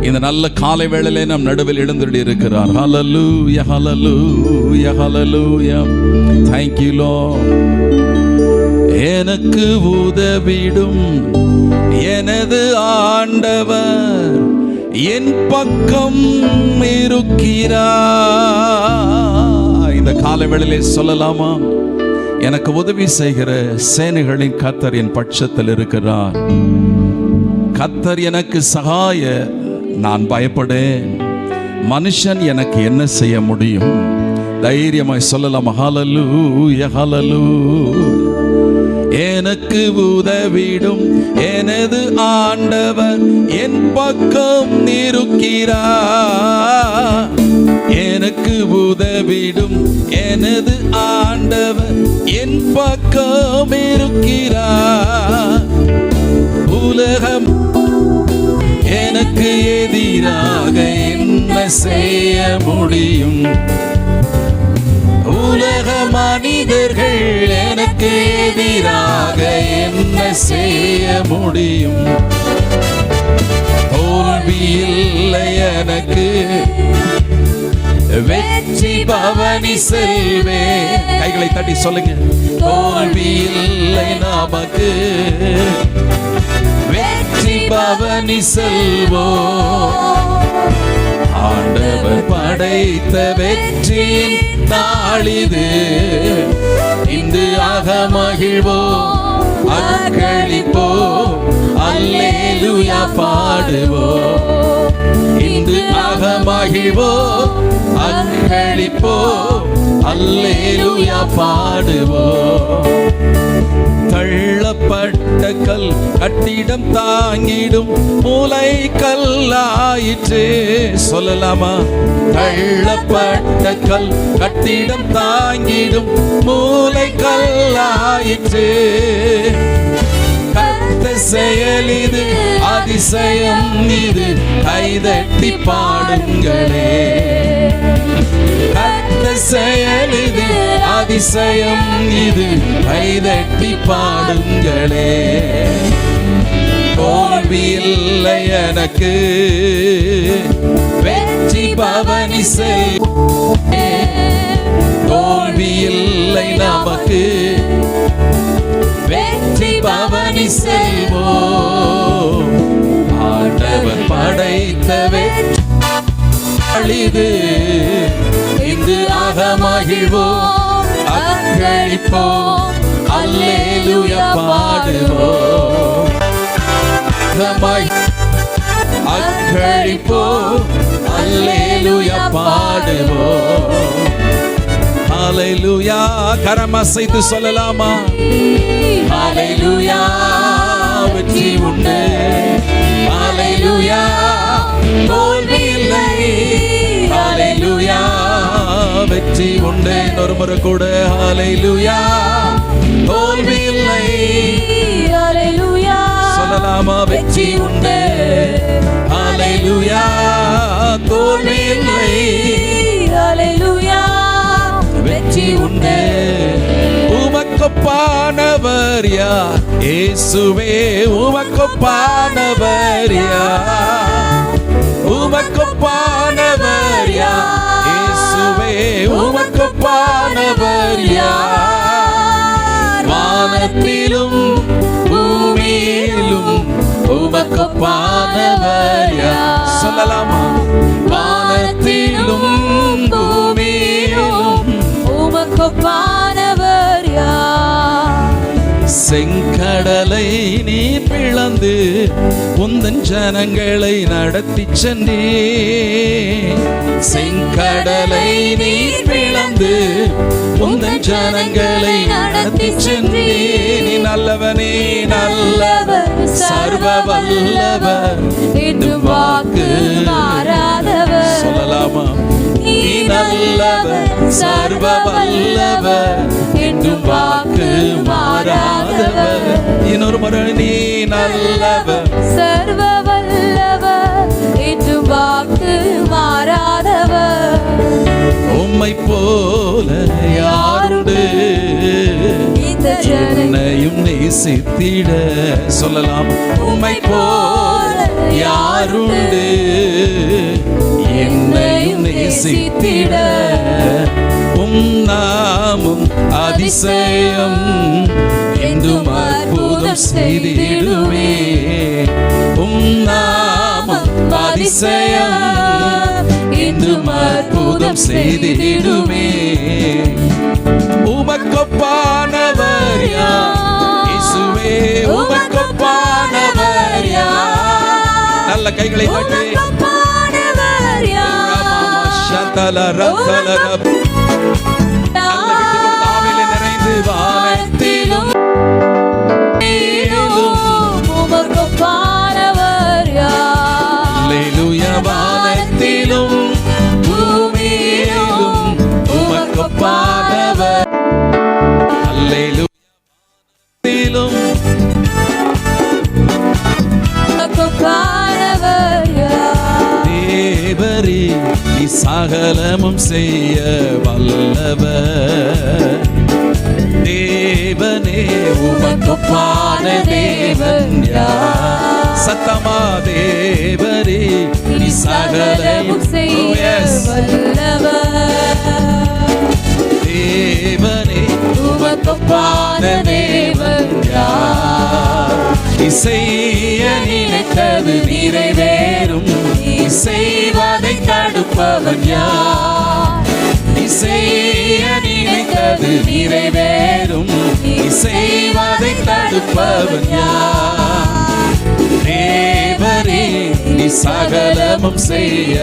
இந்த நல்ல காலை வேளையிலே நம் நடுவில் எழுந்துள்ளி இருக்கிறார். ஹல்லேலூயா ஹல்லேலூயா ஹல்லேலூயா. Thank you Lord. எனக்கு உதவிடும் எனது ஆண்டவர் என் பக்கம் இருக்கிறார். இந்த காலை வேளையிலே சொல்லலாமா? எனக்கு உதவி செய்கிற சேனைகளின் கர்த்தர் என் பட்சத்தில் இருக்கிறார். கர்த்தர் எனக்கு சகாய, நான் பயப்படேன். மனுஷன் எனக்கு என்ன செய்ய முடியும்? தைரியமாய் சொல்லலாம். ஹல்லேலூயா ஹல்லேலூயா. எனக்கு உதவிடும் எனது ஆண்டவர் என் பக்கம் இருக்கிறார். எனக்கு உதவிடும் எனது ஆண்டவர் என் பக்கம் இருக்கிறார். உலகம் எனக்கு எதிராக என்ன செய்ய முடியும்? உலக மனிதர்கள் எனக்கு எதிராக என்ன செய்ய முடியும்? தோல்வி இல்லை எனக்கு, வெற்றி பவனி செல்வே. கைகளை தட்டி சொல்லுங்க. தோல்வி இல்லை நமக்கு, வெற்றி பவனி செல்வோம். ஆண்டவர் படைத்த வெற்றியின் நாளிது, இன்று ஆக மகிழ்வோம், அக்களிப்போம், அல்லேலூயா பாடுவோம். இன்று ஆக மகிழ்வோம், அக்களிப்போம், அல்லேலூயா பாடுவோம். தள்ளப்பட்ட கல் கட்டிடம் தாங்கிடும் மூலை கல்லாயிற்று. சொல்லலாமா? தள்ளப்பட்ட கல் கட்டிடம் தாங்கிடும் மூலை கல்லாயிற்று. கர்த்தர் செயல் இது, அதிசயம் இது, கைதட்டி பாடுங்களே. கர்த்தர் செயல் இது, அதிசயம் இது, கைதட்டி பாடுங்களே. தோல்வி இல்லை எனக்கு, வெற்றி பவனி செல்வே. தோல்வி இல்லை நமக்கு, வெற்றி பவனி செல்வோம். ஆண்டவர் படைத்த வெற்றி இது, இன்று ஆக மகிழ்வோம், அக்களிப்போம், அல்லேலூயா பாடுவோம். அக்களிப்போம், அல்லேலூயா பாடுவோம். ஹல்லேலூயா. கரம் அசைத்து சொல்லலாமா? ஹல்லேலூயா. வெற்றி உண்டு. ஹல்லேலூயா. தோல்வி இல்லை. ஹல்லேலூயா. வெற்றி உண்டு. இன்னொரு முறை கூட. ஹல்லேலூயா. தோல்வி இல்லை. ஹல்லேலூயா. சொல்லலாமா? வெற்றி உண்டு. ஹல்லேலூயா. தோல்வி இல்லை. ஹல்லேலூயா. வெற்றி உண்டு. உமக்கொப்பானவர் யார்? இயேசுவே. உமக்கொப்பானவர் யார்? உமக்கொப்பானவர் யார்? இயேசுவே. உமக்கொப்பானவர் யார்? வானத்திலும் பூமியிலும் உமக்கொப்பானவர் யார்? சொல்லலாமா? வானத்திலும் பூமியிலும் உமக்கொப்பானவர் யார்? செங்கடலை நீ பிளந்து உந்தன் ஜனங்களை நடத்தி சென்றே. செங்கடலை நீ பிளந்து உந்தன் ஜனங்களை நடத்தி சென்றே. நீ நல்லவனே, நல்லவர், சர்வ வல்லவர், என்றும் வாக்கு மாறாதவர். சொல்லலாமா? நீ நல்லவர், சர்வ வல்லவர், என்றும் வாக்கு மாறாதவர். இன்னொரு முறை. நீ நல்லவர், சர்வ வல்லவர், என்றும் வாக்கு மாறாதவர். உம்மை போல யாருண்டு என்னையும் நேசித்திட? சொல்லலாம். உம்மை போல யாருண்டு என்னையும் நேசித்திட நாமும் அதிசயம் என்றும் அற்புதம் செய்திடுமே நாமும் அதிசயம் என்றும் அற்புதம் செய்திடுமே உமக்கொப்பானவர் யார் இயேசுவே உமக்கொப்பானவர் யார் நல்ல கைகளை தட்டி உமக்கொப்பானவர் யார் நிறைந்து வானத்திலும் உமக்கொப்பானவர் யார் அல்லேலூயா வானத்திலும் பூமியிலும் உமக்கொப்பானவர் அல்லேலூயா வானத்திலும் உமக்கொப்பானவர் யார் தேவரே நீ சகலமும் செய்ய வல்லவர் தேவனே உமக்கொப்பான தேவன் யார் சத்தமா தேவரே நீ சகலமும் செய்ய வல்லவர் தேவனே உமக்கொப்பான தேவன் யார் இசைய நினைத்தது நிறைவேறும் இசைவதை தடுப்பவன் யார் இசைய நினைத்தது நிறைவேறும் இசைவதை தடுப்பவன் யார் தேவரே நீ சகலமும் செய்ய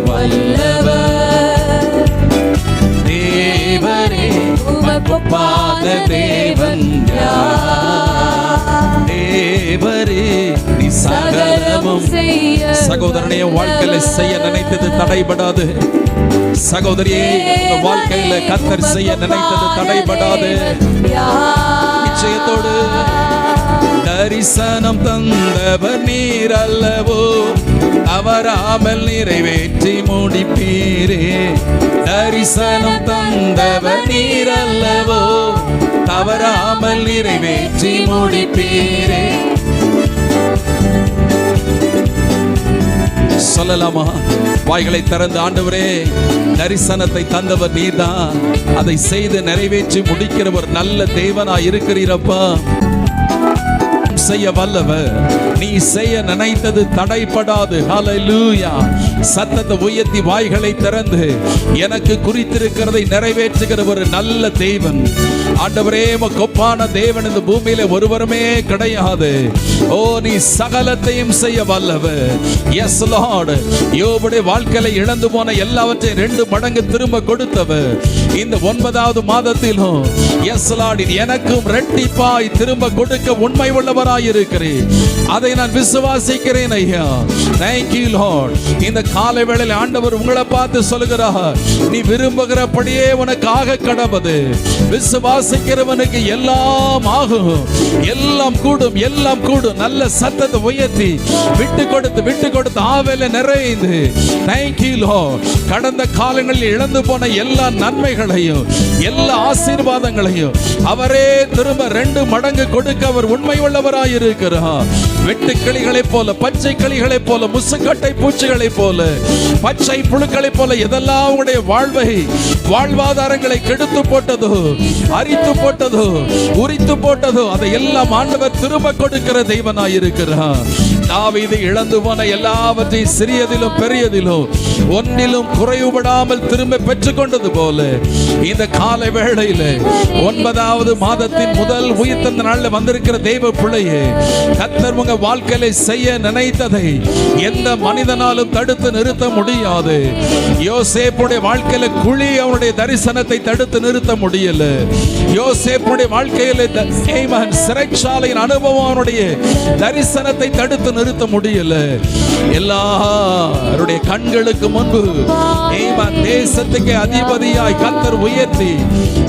வல்லவர் தேவரே உமக்கொப்பான தேவன் யார் தேவரே நீ சகலமும் சகோதரனே வாழ்க்கையில செய்ய நினைத்தது தடைபடாது சகோதரியே உங்க வாழ்க்கையில கர்த்தர் செய்ய நினைத்தது தடைபடாது நிச்சயத்தோடு தரிசனம் தந்தவர் நீர் அல்லவோ தவறாமல் நிறைவேற்றி முடிப்பீரே தரிசனம் தந்தவர் நீர் அல்லவோ தவறாமல் நிறைவேற்றி முடிப்பீரே சொல்லலாமா வாய்களை திறந்து ஆண்டவரே தரிசனத்தை தந்தவர் நீர்தான் அதை செய்து நிறைவேற்றி முடிக்கிற ஒரு நல்ல தேவனாய் இருக்கிறீரப்பா செய்ய வல்லவர் நீ செய்ய நினைத்தது தடைபடாது ஹல்லேலூயா சத்தத்தை உயர்த்தி வாய்களை திறந்து எனக்கு குறித்திருக்கிறதை நிறைவேற்றுகிற ஒரு நல்ல தேவன் ஆண்டவரே உமக்கொப்பான தேவன் இந்த பூமியில ஒருவருமே கிடையாது ஓ நீ சகலத்தையும் செய்ய வல்லவர் எஸ் லார்ட் யோபுடைய வாழ்க்கையில இழந்து போன எல்லாவற்றையும் 2 மடங்கு திரும்ப கொடுத்தவர் இந்த 9வது மாதத்திலும் எஸ் லார்ட் எனக்கும் இரட்டிப்பாய் திரும்ப கொடுக்க உண்மை உள்ளவராய் இருக்கிறேன் அதை நான் விசுவாசிக்கிறேன் ஐயா thank you lord இந்த காலை வேளையில் ஆண்டவர் உங்களை பார்த்து சொல்கிறார் நீ விரும்புகிறபடியே உனக்கு ஆக கடவது விசுவாசிக்கிறவனுக்கு எல்லாம் ஆகும் எல்லாம் கூடும் நல்ல சத்தத்தை உயர்த்தி விட்டு கொடுத்து ஆவேல நிறைந்து thank you lord கடந்த காலங்களில் இழந்து போன எல்லா நன்மைகளையும் எல்லா ஆசீர்வாதங்களையும் அவரே திரும்ப 2 மடங்கு கொடுக்க அவர் உண்மை உள்ளவராய் இருக்கிறார் வெட்டு கிளிகளைப் போல பச்சை கிளிகளைப் போல முசுக்கட்டை பூச்சிகளைப் போல பச்சை புழுக்களைப் போல எதெல்லாம் உங்களுடைய வாழ்வாதாரங்களை கெடுத்து போட்டதோ அரித்து போட்டதோ உரித்து போட்டதோ அதை எல்லாம் ஆண்டவர் திரும்ப கொடுக்கிற தெய்வனாய் இருக்கிறார் தாவீது இழந்து போன எல்லாவற்றையும் சிறியதிலும் பெரியதிலும் ஒன்றிலும் குறைவுபடாமல் திரும்ப பெற்றுக்கொண்டது போல இந்த காலை வேளையில 9வது மாதத்தின் முதல் உயிர்த்தெழுந்த நாளில் வந்திருக்கிற தெய்வ பிள்ளையே கர்த்தர் உங்க வாழ்க்கையில செய்ய நினைத்ததை எந்த மனிதனாலும் தடுத்து நிறுத்த முடியாது யோசேப்புடைய வாழ்க்கையில குழி அவனுடைய தரிசனத்தை தடுத்து நிறுத்த முடியல யோசேப்புடைய வாழ்க்கையில சிறைச்சாலையின் அனுபவம் அவனுடைய தரிசனத்தை தடுத்து நிறுத்த முடியல எல்லாருடைய கண்களுக்கு முன்பு தேசத்துக்கு அதிபதியாய் கர்த்தர் உயர்த்தி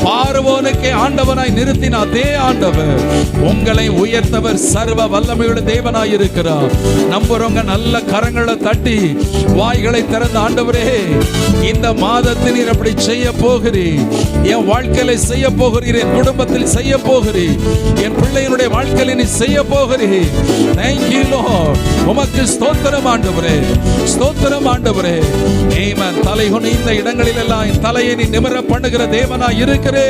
பார்வோனுக்கு ஆண்டவனாய் நிறுத்தின அதே ஆண்டவர் உங்களை உயர்த்தவர் சர்வ வல்லமையுள்ள தேவனாய் இருக்கிறார் நம்புறவங்க நல்ல கரங்களை தட்டி வாய்களை திறந்த ஆண்டவரே இந்த மாதத்தில் நீர் அப்படி செய்ய போகிறீர் என் வாழ்க்கையில செய்ய போகிறீர் என் குடும்பத்தில் செய்ய போகிறீர் என் பிள்ளையினுடைய வாழ்க்கையில நீ செய்ய போகிறீர் thank you lord Lord. உமக்கு ஸ்தோத்திரம் ஆண்டவரே, ஸ்தோத்திரம் ஆண்டவரே. ஆமென். தலை குனிந்த இடங்களில் எல்லாம் என் தலையை நீ நிமிர பண்ணுகிற தேவனாய் இருக்கிறே.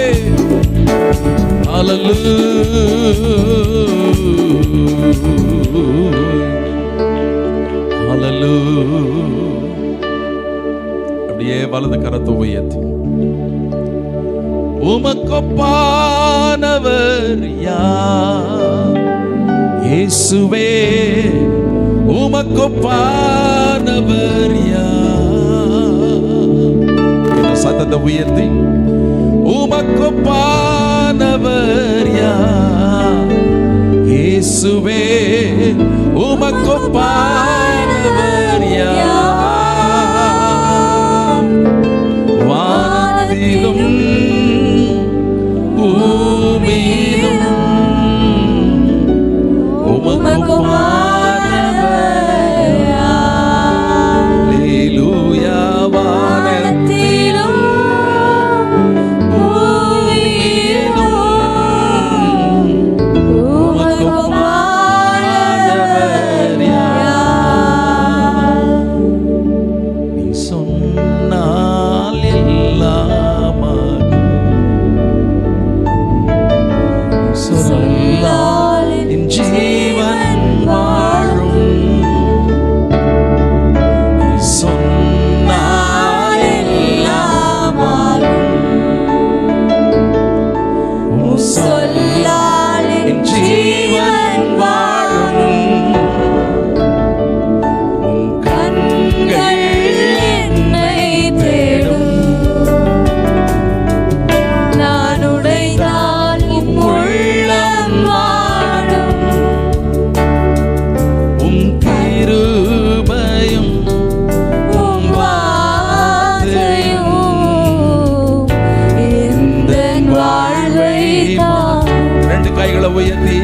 அப்படியே வலது கரத்தை உயர்த்தி உமக்கொப்பானவர் யார்? இயேசுவே உமக்கொப்பானவர் யார்? சத்தத்தை உயர்த்தி உமக்கொப்பானவர் யார்? இயேசுவே உமக்கொப்பானவர் யார்? வானத்திலும் பூமியிலும் உமக்கொப்பானவர் யார்? அல்லேலூயா. வானத்திலும் உயர்த்தி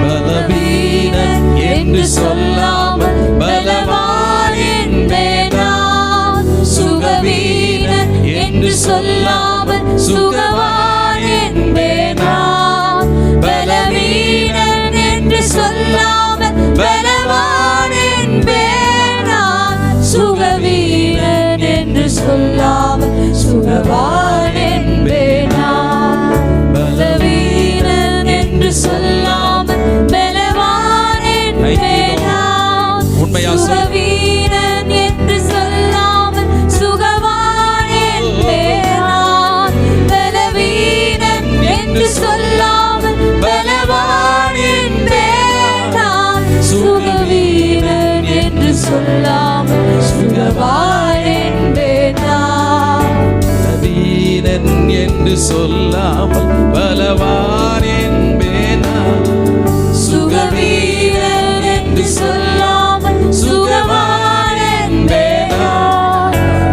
பலவீனன் என்று சொல்லாமல் பலவான் என்பேன், சுகவீனன் என்று சொல்லாமல் சுகவான் என்பேன். பலவீனன் என்று சொல்லாமல் பலவான் என்பேன், சுகவீனன் என்று சொல்லாமல் சுகவான் என்பேன். பலவீனன் என்று சொல்லாமல் பலவான் என்பேன், சுகவீனன் என்று சொல்லாமல் சுகவான் என்பேன். பலவீனன் என்று சொல்லாமல் பலவான் என்பேன், சுகவீனன் என்று சொல்லாமல் சுகவான் என்பேன். பலவீனன் என்று சொல்லாமல் பலவான் என்பேன், சுகவீனன் என்று சொல்லாமல் சுகவான் என்பேன்.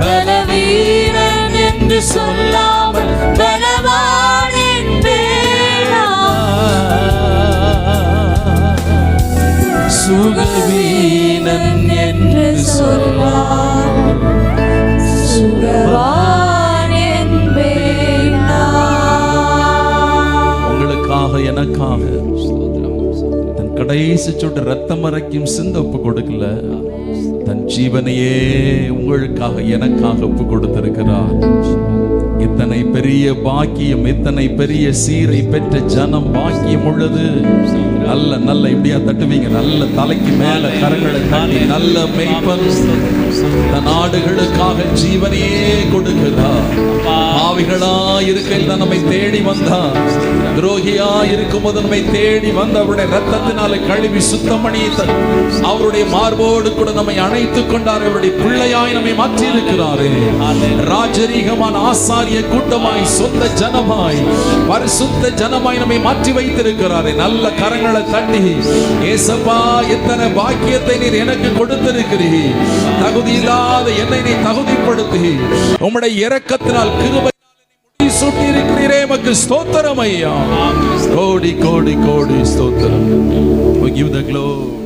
பலவீனன் என்று சொல்லாமல் பலவான் என்பேன், சுகவீனன் என்று சொல்லாமல் சுகவான் என்பேன். உங்களுக்காக எனக்காக தன் கடைசி சொட்டு ரத்தம் வரைக்கும் சிந்த ஒப்பு கொடுக்கல, தன் ஜீவனையே உங்களுக்காக எனக்காக ஒப்பு கொடுத்திருக்கிறார். இத்தனை பெரிய பாக்கியம், இத்தனை பெரிய சீரை பெற்ற ஜனம் பாக்கியம் உள்ளது. நல்ல நல்ல இப்படியா தட்டுவீங்க, நல்ல தலைக்கு மேல கரங்களை தட்டி, நல்ல மேய்ப்பன் தன் ஆடுகளுக்காக ஜீவனையே கொடுக்கிறார். பாவிகளா இருக்கையில் நம்மை தேடி வந்தார், துரோகியா இருக்கும் போது நம்மை தேடி வந்து அவருடைய ரத்தத்தினால கழுவி சுத்தம் பண்ணி அவருடைய மார்போடு கூட நம்மை அணைத்துக் கொண்டார். அவருடைய பிள்ளையாய் நம்மை மாற்றி இருக்கிறாரே. ராஜரீகமான ஆசாரிய கூட்டமாய், சொந்த ஜனமாய், பரிசுத்த ஜனமாய் நம்மை மாற்றி வைத்திருக்கிறாரே. நல்ல கரங்களை தட்டி, ஏசப்பா எத்தனை பாக்கியத்தை நீர் எனக்கு கொடுத்திருக்கிறீர், தகுதி இல்லாத என்னை நீ தகுதிப்படுத்தி உம்முடைய இரக்கத்தினால் கிருபை சூட்டி இருக்கிறீரே, உமக்கு ஸ்தோத்திரம் ஐயா. கோடி கோடி கோடி ஸ்தோத்திரம். We give the glory.